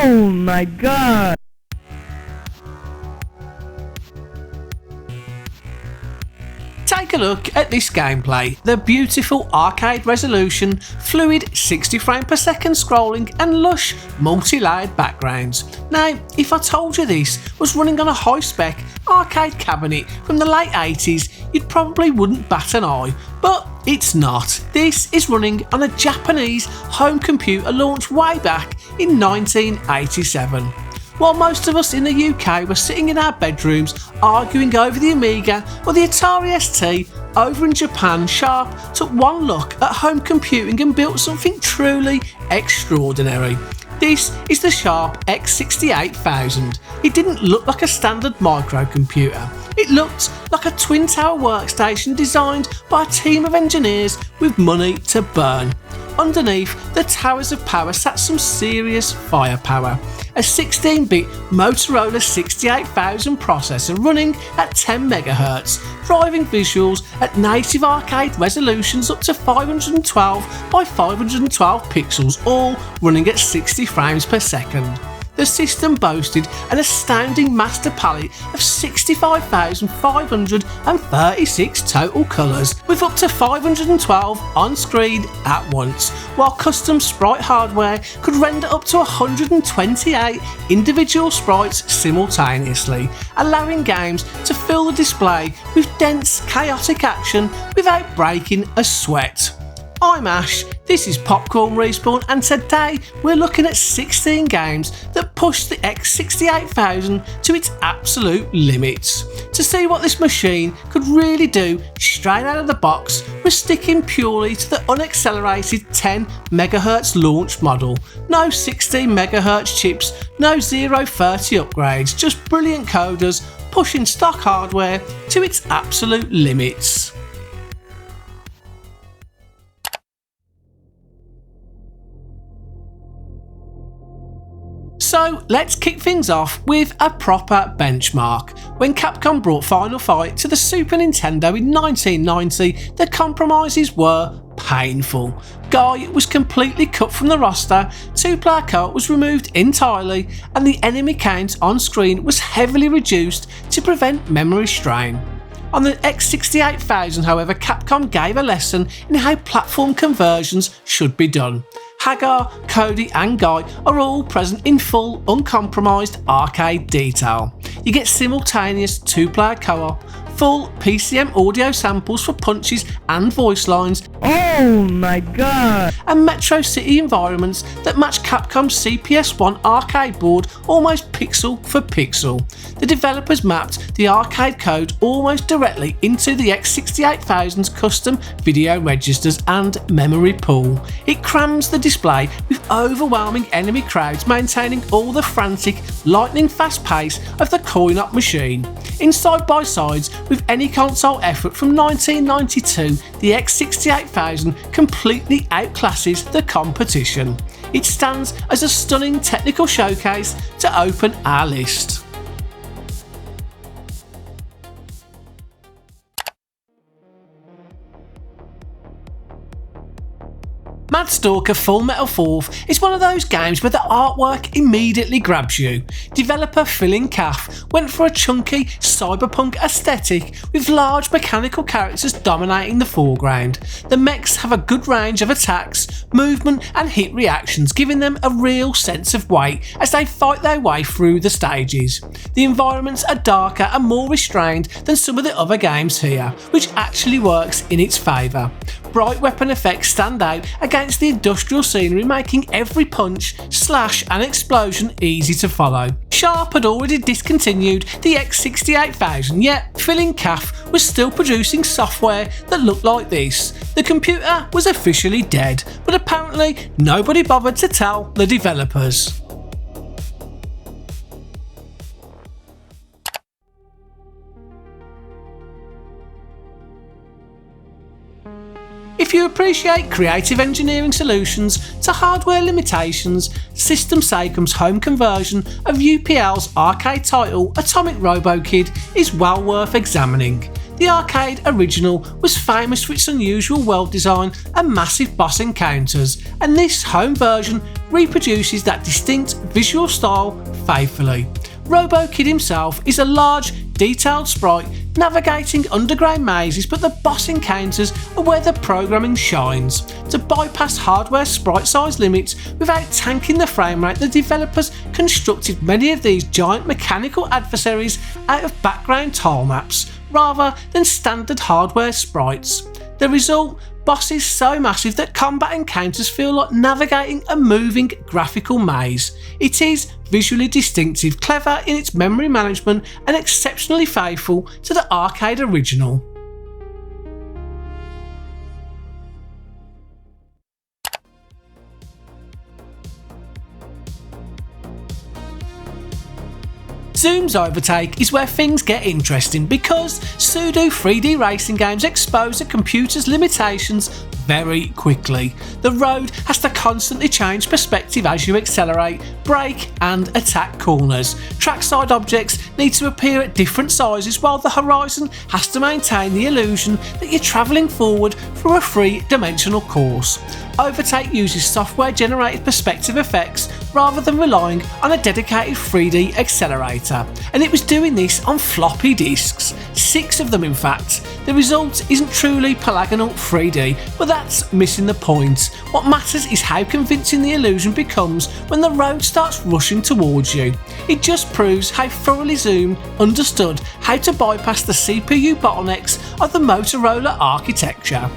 Oh my god! Take a look at this gameplay, the beautiful arcade resolution, fluid 60 frame per second scrolling and lush multi-layered backgrounds. Now, if I told you this was running on a high-spec arcade cabinet from the late 80s, you probably wouldn't bat an eye, but it's not. This is running on a Japanese home computer launched way back in 1987. While most of us in the UK were sitting in our bedrooms arguing over the Amiga or the Atari ST, over in Japan, Sharp took one look at home computing and built something truly extraordinary. This is the Sharp X68000. It didn't look like a standard microcomputer. It looked like a twin tower workstation designed by a team of engineers with money to burn. Underneath the towers of power sat some serious firepower. A 16-bit Motorola 68000 processor running at 10 MHz, driving visuals at native arcade resolutions up to 512 by 512 pixels, all running at 60 frames per second. The system boasted an astounding master palette of 65,536 total colours, with up to 512 on screen at once, while custom sprite hardware could render up to 128 individual sprites simultaneously, allowing games to fill the display with dense, chaotic action without breaking a sweat. I'm Ash, this is PopcornRespawn, and today we're looking at 16 games that push the X68000 to its absolute limits. To see what this machine could really do straight out of the box, we're sticking purely to the unaccelerated 10 MHz launch model. No 16 MHz chips, no 030 upgrades, just brilliant coders pushing stock hardware to its absolute limits. So let's kick things off with a proper benchmark. When Capcom brought Final Fight to the Super Nintendo in 1990, the compromises were painful. Guy was completely cut from the roster, two-player co-op was removed entirely, and the enemy count on screen was heavily reduced to prevent memory strain. On the X68000, however, Capcom gave a lesson in how platform conversions should be done. Hagar, Cody and Guy are all present in full, uncompromised arcade detail. You get simultaneous two-player co-op, full PCM audio samples for punches and voice lines, Oh my god! and Metro City environments that match Capcom's CPS-1 arcade board almost pixel for pixel. The developers mapped the arcade code almost directly into the X68000's custom video registers and memory pool. It crams the display with overwhelming enemy crowds, maintaining all the frantic, lightning-fast pace of the coin-op machine. In side-by-sides with any console effort from 1992, the X68000 completely outclasses the competition. It stands as a stunning technical showcase to open our list. Mad Stalker Full Metal 4th is one of those games where the artwork immediately grabs you. Developer Phalanx went for a chunky cyberpunk aesthetic with large mechanical characters dominating the foreground. The mechs have a good range of attacks, movement and hit reactions, giving them a real sense of weight as they fight their way through the stages. The environments are darker and more restrained than some of the other games here, which actually works in its favour. Bright weapon effects stand out against the industrial scenery, making every punch, slash and explosion easy to follow. Sharp had already discontinued the X68000, yet Phalanx was still producing software that looked like this. The computer was officially dead, but apparently nobody bothered to tell the developers. If you appreciate creative engineering solutions to hardware limitations, System Sacum's home conversion of UPL's arcade title Atomic Robo-Kid is well worth examining. The the arcade original was famous for its unusual world design and massive boss encounters, and this home version reproduces that distinct visual style faithfully. Robo-Kid himself is a large, detailed sprite navigating underground mazes, but the boss encounters are where the programming shines. To bypass hardware sprite size limits without tanking the frame rate, the developers constructed many of these giant mechanical adversaries out of background tile maps rather than standard hardware sprites. The result? Bosses so massive that combat encounters feel like navigating a moving graphical maze. It is visually distinctive, clever in its memory management, and exceptionally faithful to the arcade original. Zoom's Overtake is where things get interesting because pseudo 3D racing games expose a computer's limitations very quickly. The road has to constantly change perspective as you accelerate, brake and attack corners. Trackside objects need to appear at different sizes while the horizon has to maintain the illusion that you're travelling forward through a three-dimensional course. Overtake uses software-generated perspective effects rather than relying on a dedicated 3D accelerator, and it was doing this on floppy disks, 6 of them in fact. The result isn't truly polygonal 3D, but that's missing the point. What matters is how convincing the illusion becomes when the road starts rushing towards you. It just proves how thoroughly Zoom understood how to bypass the CPU bottlenecks of the Motorola architecture.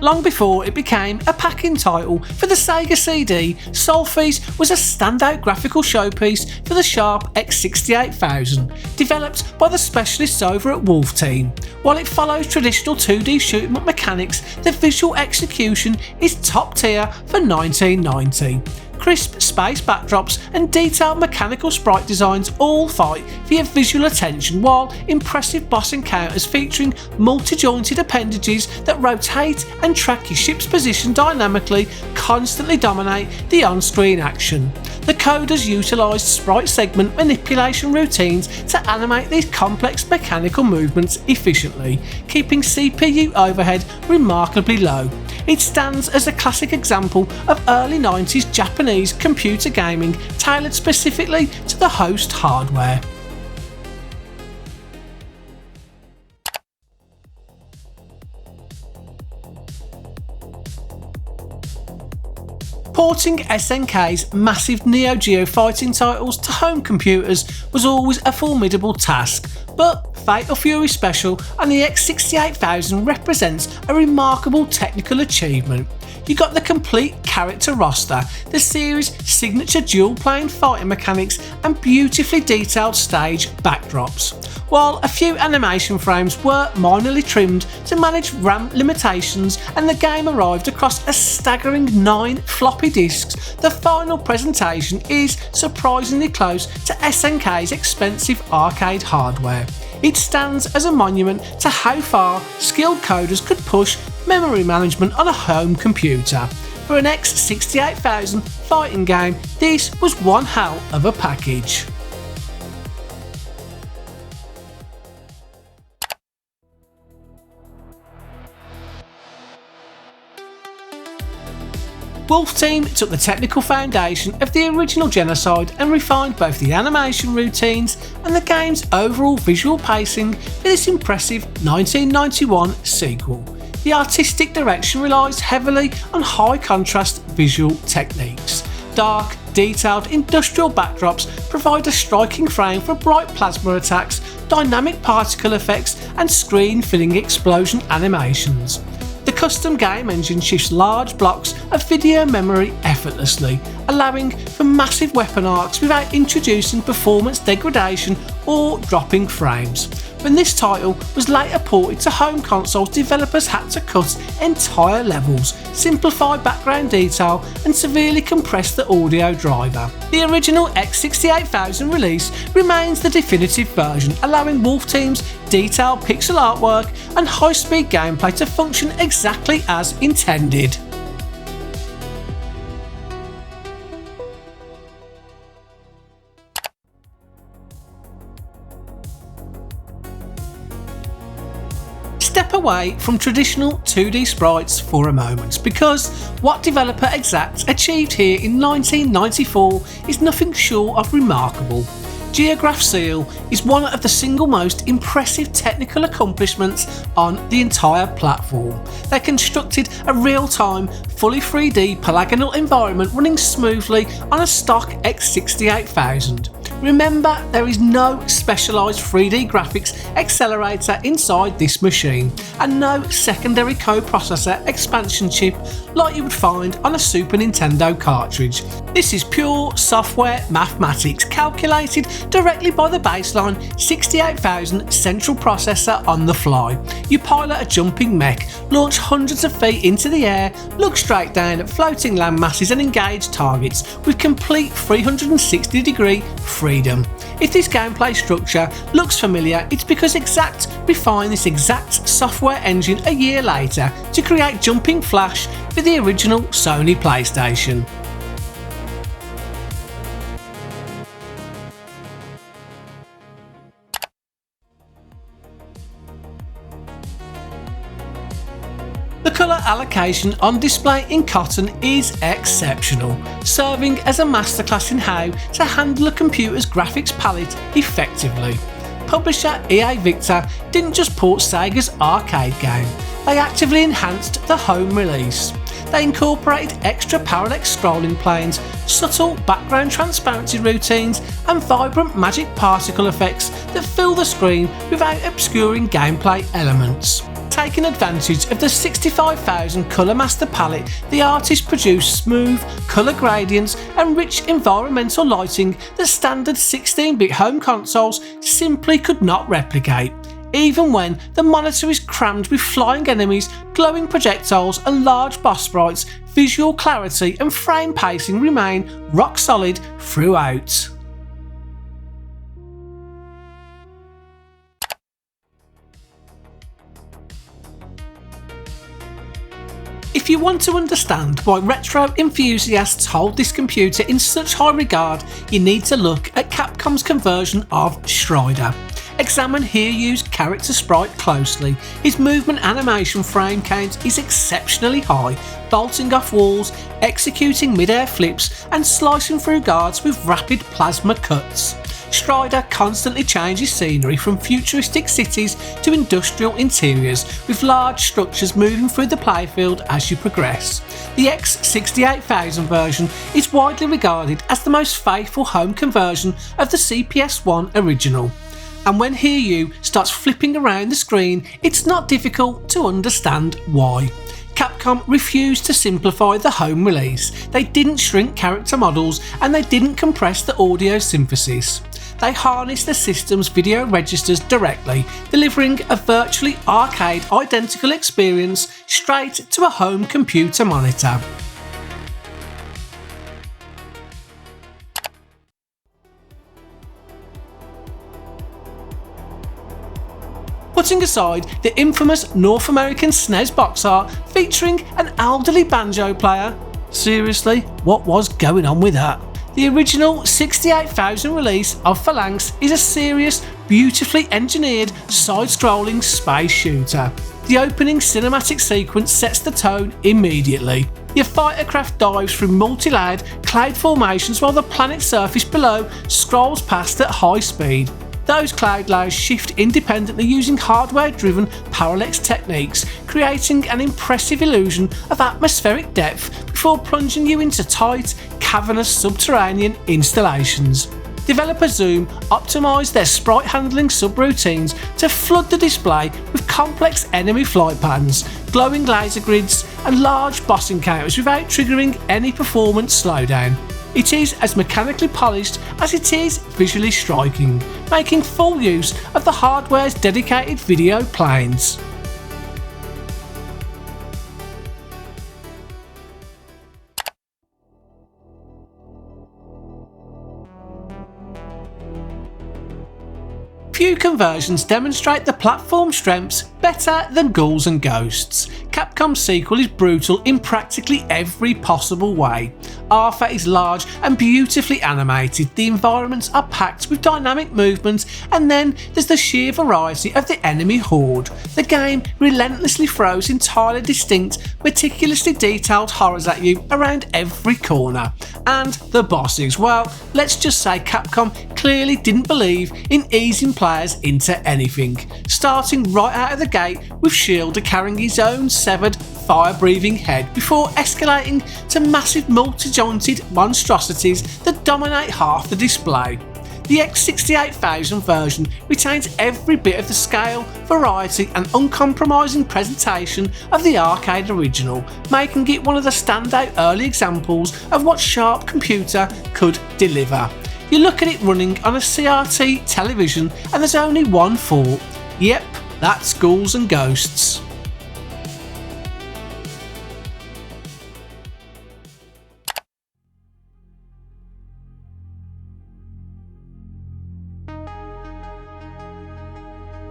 Long before it became a packing title for the Sega CD, Sol-Feace was a standout graphical showpiece for the Sharp X68000, developed by the specialists over at Wolf Team. While it follows traditional 2D shoot 'em up mechanics, the visual execution is top tier for 1990. Crisp space backdrops and detailed mechanical sprite designs all fight for your visual attention, while impressive boss encounters featuring multi-jointed appendages that rotate and track your ship's position dynamically constantly dominate the on-screen action. The coders utilised sprite segment manipulation routines to animate these complex mechanical movements efficiently, keeping CPU overhead remarkably low. It stands as a classic example of early 90s Japanese computer gaming tailored specifically to the host hardware. Porting SNK's massive Neo Geo fighting titles to home computers was always a formidable task, but Fatal Fury Special on the X68000 represents a remarkable technical achievement. You got the complete character roster, the series' signature dual-plane fighting mechanics and beautifully detailed stage backdrops. While a few animation frames were minorly trimmed to manage RAM limitations and the game arrived across a staggering 9 floppy disks, the final presentation is surprisingly close to SNK's expensive arcade hardware. It stands as a monument to how far skilled coders could push memory management on a home computer. For an X68000 fighting game, this was one hell of a package. Wolf Team took the technical foundation of the original Genocide and refined both the animation routines and the game's overall visual pacing for this impressive 1991 sequel. The artistic direction relies heavily on high contrast visual techniques. Dark, detailed industrial backdrops provide a striking frame for bright plasma attacks, dynamic particle effects and screen-filling explosion animations. The custom game engine shifts large blocks of video memory effortlessly, allowing for massive weapon arcs without introducing performance degradation or dropping frames. When this title was later ported to home consoles, developers had to cut entire levels, simplify background detail and severely compress the audio driver. The original X68000 release remains the definitive version, allowing Wolf Team's detailed pixel artwork and high-speed gameplay to function exactly as intended. step away from traditional 2D sprites for a moment, because what developer Exact achieved here in 1994 is nothing short of remarkable. Geograph Seal is one of the single most impressive technical accomplishments on the entire platform. They constructed a real-time, fully 3D polygonal environment running smoothly on a stock X68000. Remember, there is no specialised 3D graphics accelerator inside this machine, and no secondary coprocessor expansion chip like you would find on a Super Nintendo cartridge. This is pure software mathematics calculated directly by the baseline 68000 central processor on the fly. You pilot a jumping mech, launch hundreds of feet into the air, look straight down at floating land masses and engage targets with complete 360-degree freedom. If this gameplay structure looks familiar, it's because Exact refined this exact software engine a year later to create Jumping Flash for the original Sony PlayStation. The colour allocation on display in Cotton is exceptional, serving as a masterclass in how to handle a computer's graphics palette effectively. Publisher EA Victor didn't just port Sega's arcade game, they actively enhanced the home release. They incorporated extra parallax scrolling planes, subtle background transparency routines and vibrant magic particle effects that fill the screen without obscuring gameplay elements. Taking advantage of the 65,000 colour master palette, the artist produced smooth colour gradients and rich environmental lighting that standard 16-bit home consoles simply could not replicate. Even when the monitor is crammed with flying enemies, glowing projectiles and large boss sprites, visual clarity and frame pacing remain rock solid throughout. If you want to understand why retro enthusiasts hold this computer in such high regard, you need to look at Capcom's conversion of Strider. Examine Hiryu's character sprite closely. His movement animation frame count is exceptionally high, bolting off walls, executing mid-air flips and slicing through guards with rapid plasma cuts. Strider constantly changes scenery from futuristic cities to industrial interiors, with large structures moving through the playfield as you progress. The X68000 version is widely regarded as the most faithful home conversion of the CPS-1 original. And when Hiryu starts flipping around the screen, it's not difficult to understand why. Capcom refused to simplify the home release. They didn't shrink character models and they didn't compress the audio synthesis. They harnessed the system's video registers directly, delivering a virtually arcade identical experience straight to a home computer monitor. Putting aside the infamous North American SNES box art featuring an elderly banjo player, seriously, what was going on with that? The original 68000 release of Phalanx is a serious, beautifully engineered, side-scrolling space shooter. The opening cinematic sequence sets the tone immediately. Your fightercraft dives through multi-layered cloud formations while the planet's surface below scrolls past at high speed. Those cloud layers shift independently using hardware-driven parallax techniques, creating an impressive illusion of atmospheric depth before plunging you into tight, cavernous subterranean installations. Developer Zoom optimised their sprite handling subroutines to flood the display with complex enemy flight patterns, glowing laser grids and large boss encounters without triggering any performance slowdown. It is as mechanically polished as it is visually striking, making full use of the hardware's dedicated video planes. Few conversions demonstrate the platform strengths Better than Ghouls and Ghosts, Capcom's sequel is brutal in practically every possible way. Arthur is large and beautifully animated, the environments are packed with dynamic movement, and then there's the sheer variety of the enemy horde. The game relentlessly throws entirely distinct, meticulously detailed horrors at you around every corner. And the bosses, well, let's just say Capcom clearly didn't believe in easing players into anything, starting right out of the gate with Shielder carrying his own severed, fire-breathing head before escalating to massive multi-jointed monstrosities that dominate half the display. The X68000 version retains every bit of the scale, variety and uncompromising presentation of the arcade original, making it one of the standout early examples of what Sharp computer could deliver. You look at it running on a CRT television and there's only one fault. Yep, that's Ghouls and Ghosts.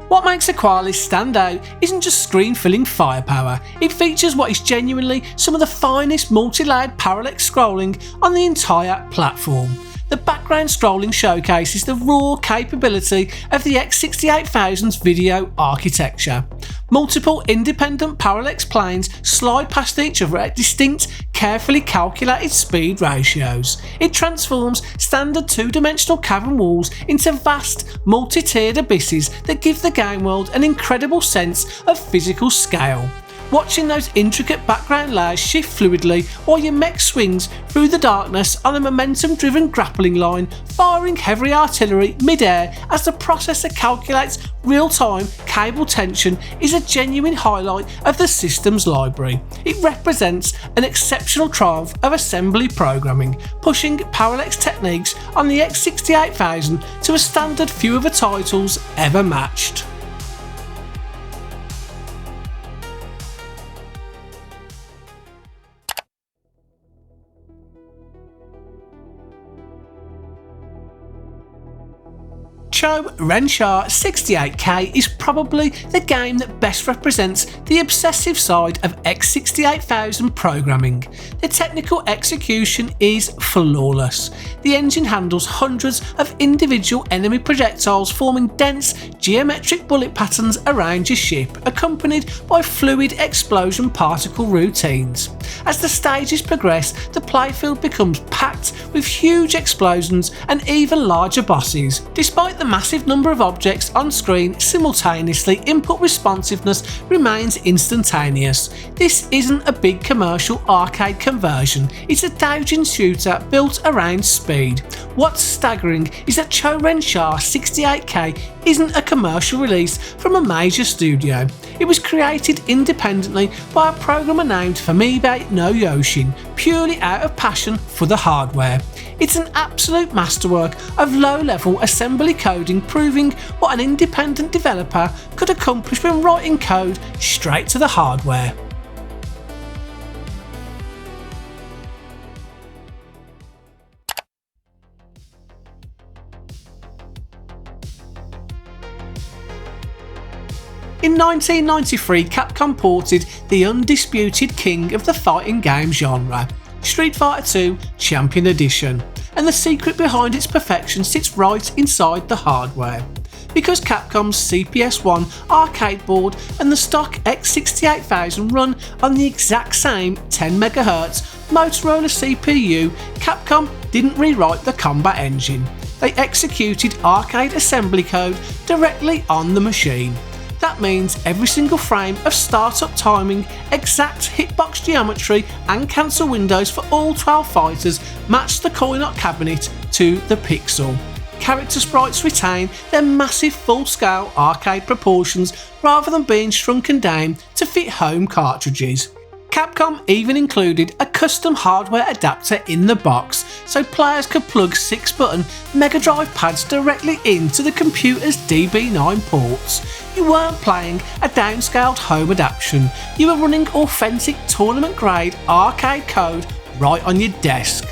What makes Aquales stand out isn't just screen-filling firepower, it features what is genuinely some of the finest multi-layered parallax scrolling on the entire platform. The background scrolling showcases the raw capability of the X68000's video architecture. Multiple independent parallax planes slide past each other at distinct, carefully calculated speed ratios. It transforms standard two-dimensional cavern walls into vast, multi-tiered abysses that give the game world an incredible sense of physical scale. Watching those intricate background layers shift fluidly while your mech swings through the darkness on a momentum-driven grappling line, firing heavy artillery mid-air as the processor calculates real-time cable tension is a genuine highlight of the system's library. It represents an exceptional triumph of assembly programming, pushing parallax techniques on the X68000 to a standard few of the titles ever matched. Cho Ren Sha 68K is probably the game that best represents the obsessive side of X68000 programming. The technical execution is flawless. The engine handles hundreds of individual enemy projectiles forming dense geometric bullet patterns around your ship, accompanied by fluid explosion particle routines. As the stages progress, the playfield becomes packed with huge explosions and even larger bosses. Despite the massive number of objects on screen simultaneously, input responsiveness remains instantaneous. This isn't a big commercial arcade conversion, it's a doujin shooter built around speed. What's staggering is that Cho Ren Sha 68K isn't a commercial release from a major studio. It was created independently by a programmer named Famibe no Yoshin, purely out of passion for the hardware. It's an absolute masterwork of low-level assembly coding, proving what an independent developer could accomplish when writing code straight to the hardware. In 1993, Capcom ported the undisputed king of the fighting game genre, Street Fighter II Champion Edition, and the secret behind its perfection sits right inside the hardware. Because Capcom's CPS-1 arcade board and the stock X68000 run on the exact same 10MHz Motorola CPU, Capcom didn't rewrite the combat engine. They executed arcade assembly code directly on the machine. That means every single frame of startup timing, exact hitbox geometry and cancel windows for all 12 fighters match the coin-op cabinet to the pixel. Character sprites retain their massive full-scale arcade proportions rather than being shrunken down to fit home cartridges. Capcom even included a custom hardware adapter in the box, so players could plug 6-button Mega Drive pads directly into the computer's DB9 ports. You weren't playing a downscaled home adaptation, you were running authentic tournament-grade arcade code right on your desk.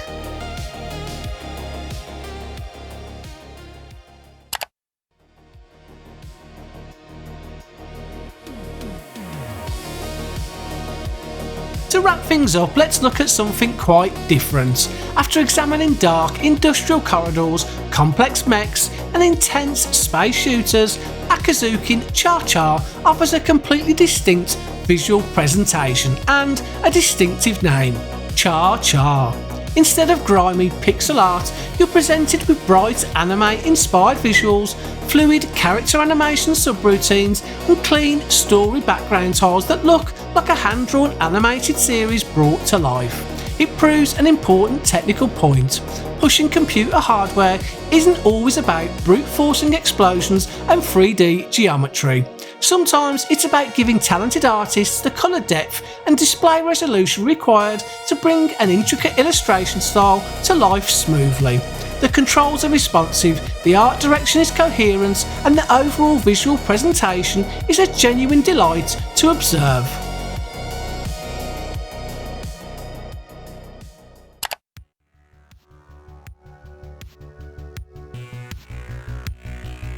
To wrap things up, let's look at something quite different. After examining dark industrial corridors, complex mechs and intense space shooters, Akazukin Cha Cha offers a completely distinct visual presentation and a distinctive name, Cha Cha. Instead of grimy pixel art, you're presented with bright anime-inspired visuals, fluid character animation subroutines and clean story background tiles that look like a hand-drawn animated series brought to life. It proves an important technical point. Pushing computer hardware isn't always about brute-forcing explosions and 3D geometry. Sometimes it's about giving talented artists the colour depth and display resolution required to bring an intricate illustration style to life smoothly. The controls are responsive, the art direction is coherent, and the overall visual presentation is a genuine delight to observe.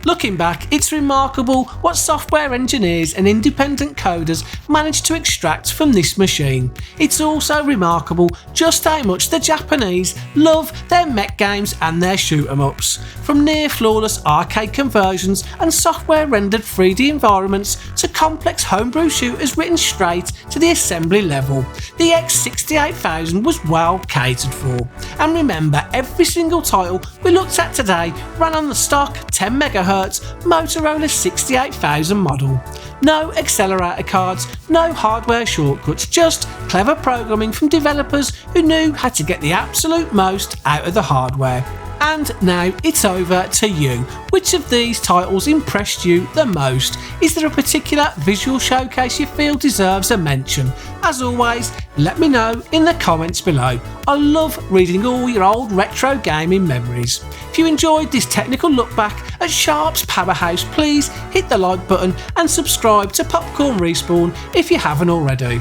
Looking back, it's remarkable what software engineers and independent coders managed to extract from this machine. It's also remarkable just how much the Japanese love their mech games and their shoot-em-ups. From near-flawless arcade conversions and software-rendered 3D environments to complex homebrew shooters written straight to the assembly level, the X68000 was well catered for. And remember, every single title we looked at today ran on the stock 10MHz Motorola 68000 model. No accelerator cards, no hardware shortcuts, just clever programming from developers who knew how to get the absolute most out of the hardware. And now it's over to you. Which of these titles impressed you the most? Is there a particular visual showcase you feel deserves a mention? As always, let me know in the comments below. I love reading all your old retro gaming memories. If you enjoyed this technical look back at Sharp's powerhouse, please hit the like button and subscribe to PopcornRespawn if you haven't already.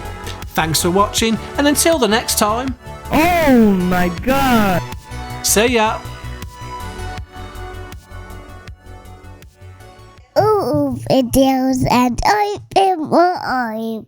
Thanks for watching, and until the next time, Oh my god! see ya! Videos and I'm